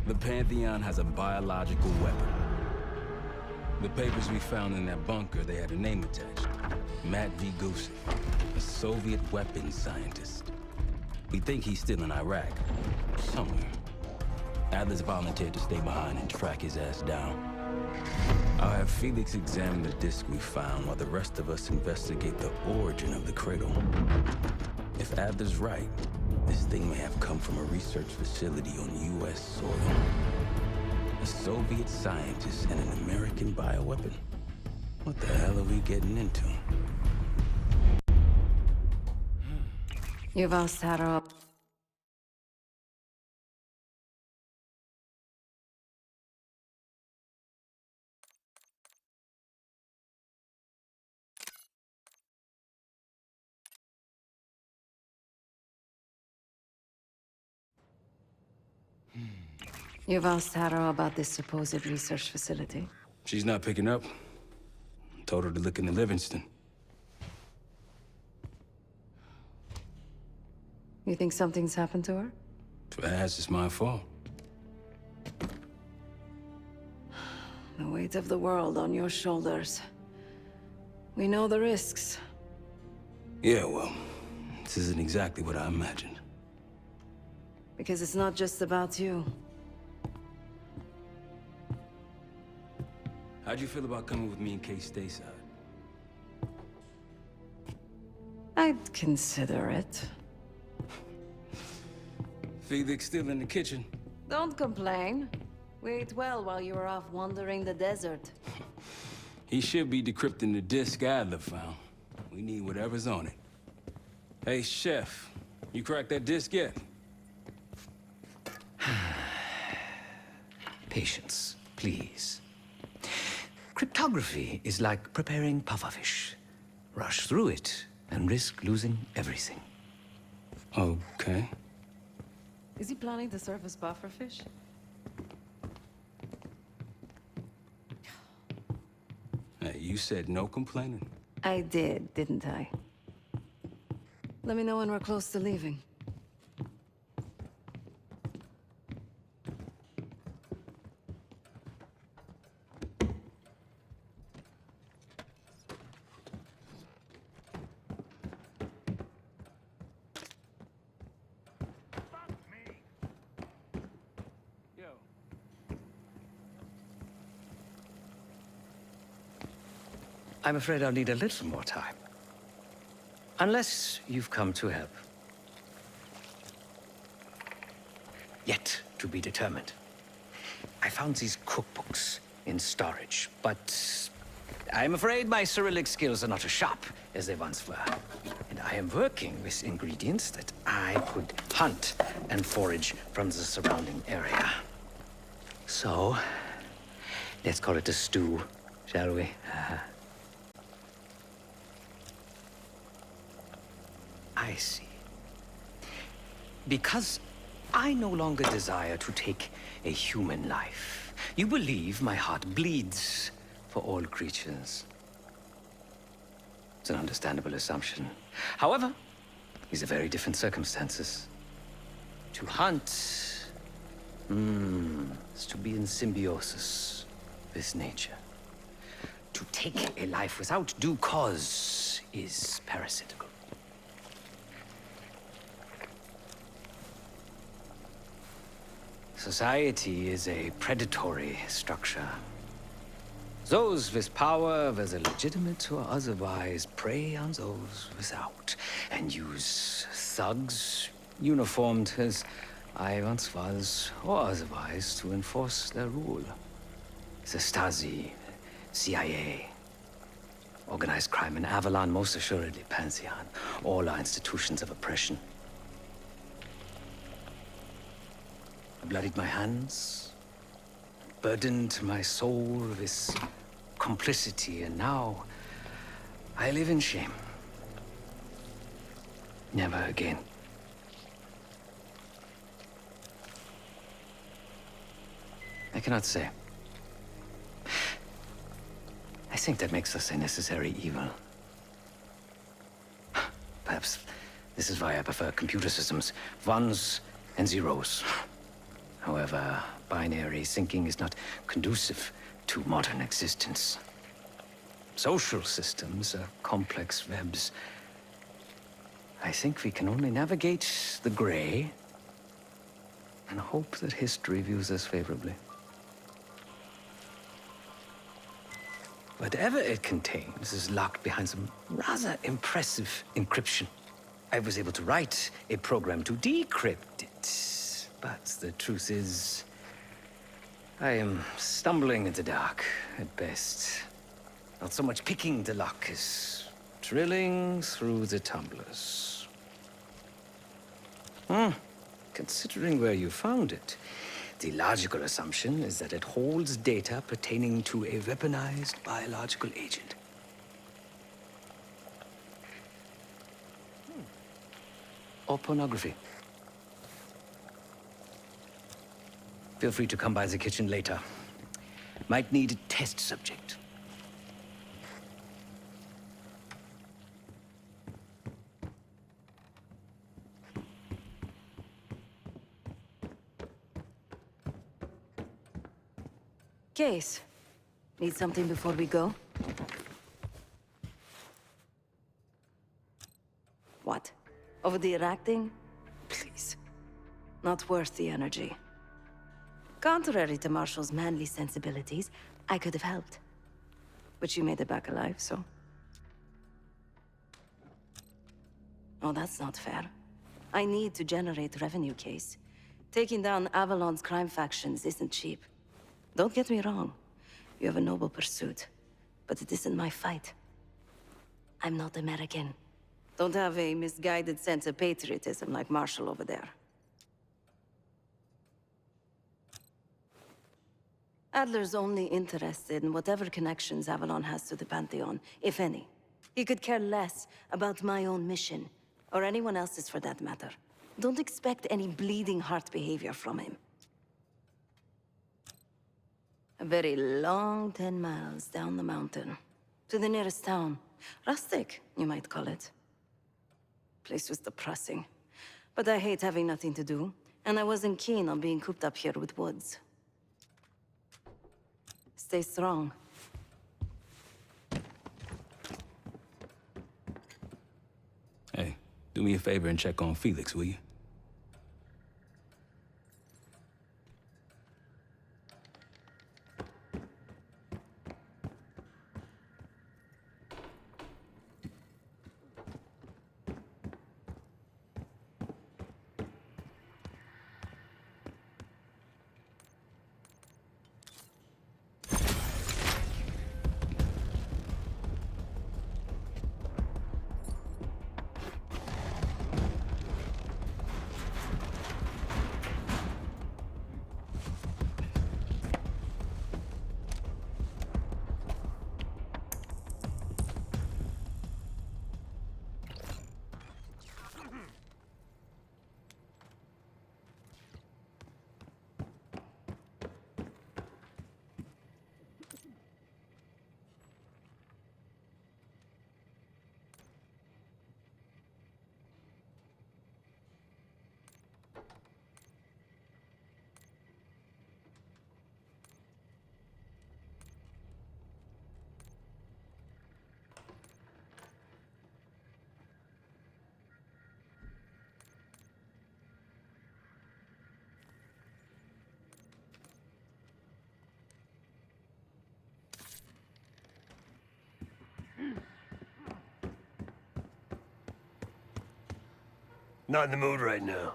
The Pantheon has a biological weapon. The papers we found in that bunker, they had a name attached. Matt V. Gusev, a Soviet weapons scientist. We think he's still in Iraq, somewhere. Adler's volunteered to stay behind and track his ass down. I'll have Felix examine the disc we found while the rest of us investigate the origin of the cradle. If Adler's right, this thing may have come from a research facility on U.S. soil. A Soviet scientist and an American bioweapon. What the hell are we getting into? You've asked Harrow. You've asked Harrow about this supposed research facility? She's not picking up. Told her to look into Livingston. You think something's happened to her? If it has, it's my fault. The weight of the world on your shoulders. We know the risks. Yeah, well, this isn't exactly what I imagined. Because it's not just about you. How'd you feel about coming with me in case stateside? I'd consider it. Felix still in the kitchen? Don't complain. We ate well while you were off wandering the desert. He should be decrypting the disk Adler found. We need whatever's on it. Hey, Chef, you cracked that disk yet? Patience, please. Cryptography is like preparing pufferfish. Rush through it and risk losing everything. Okay. Is he planning to serve us pufferfish? Hey, you said no complaining. I did, didn't I? Let me know when we're close to leaving. I'm afraid I'll need a little more time. Unless you've come to help. Yet to be determined. I found these cookbooks in storage, but I'm afraid my Cyrillic skills are not as sharp as they once were. And I am working with ingredients that I could hunt and forage from the surrounding area. So, let's call it a stew, shall we? I see. Because I no longer desire to take a human life, you believe my heart bleeds for all creatures. It's an understandable assumption. However, these are very different circumstances. To hunt is to be in symbiosis with nature. To take a life without due cause is parasitical. Society is a predatory structure. Those with power, whether legitimate or otherwise, prey on those without, and use thugs, uniformed as I once was, or otherwise, to enforce their rule. The Stasi, CIA, organized crime in Avalon, most assuredly Pantheon, all are institutions of oppression. I bloodied my hands, burdened my soul with complicity, and now I live in shame. Never again. I cannot say. I think that makes us a necessary evil. Perhaps this is why I prefer computer systems. Ones and zeros. However, binary thinking is not conducive to modern existence. Social systems are complex webs. I think we can only navigate the gray and hope that history views us favorably. Whatever it contains is locked behind some rather impressive encryption. I was able to write a program to decrypt it, but the truth is, I am stumbling in the dark at best. Not so much picking the lock as drilling through the tumblers. Considering where you found it, the logical assumption is that it holds data pertaining to a weaponized biological agent. Or pornography. Feel free to come by the kitchen later. Might need a test subject. Case. Need something before we go? What? Over the acting? Please. Not worth the energy. Contrary to Marshall's manly sensibilities, I could have helped. But you made it back alive, so... Oh, that's not fair. I need to generate revenue, Case. Taking down Avalon's crime factions isn't cheap. Don't get me wrong. You have a noble pursuit. But it isn't my fight. I'm not American. Don't have a misguided sense of patriotism like Marshall over there. Adler's only interested in whatever connections Avalon has to the Pantheon, if any. He could care less about my own mission, or anyone else's for that matter. Don't expect any bleeding heart behavior from him. A very long 10 miles down the mountain. To the nearest town. Rustic, you might call it. Place was depressing. But I hate having nothing to do, and I wasn't keen on being cooped up here with Woods. Stay strong. Hey, do me a favor and check on Felix, will you? Not in the mood right now.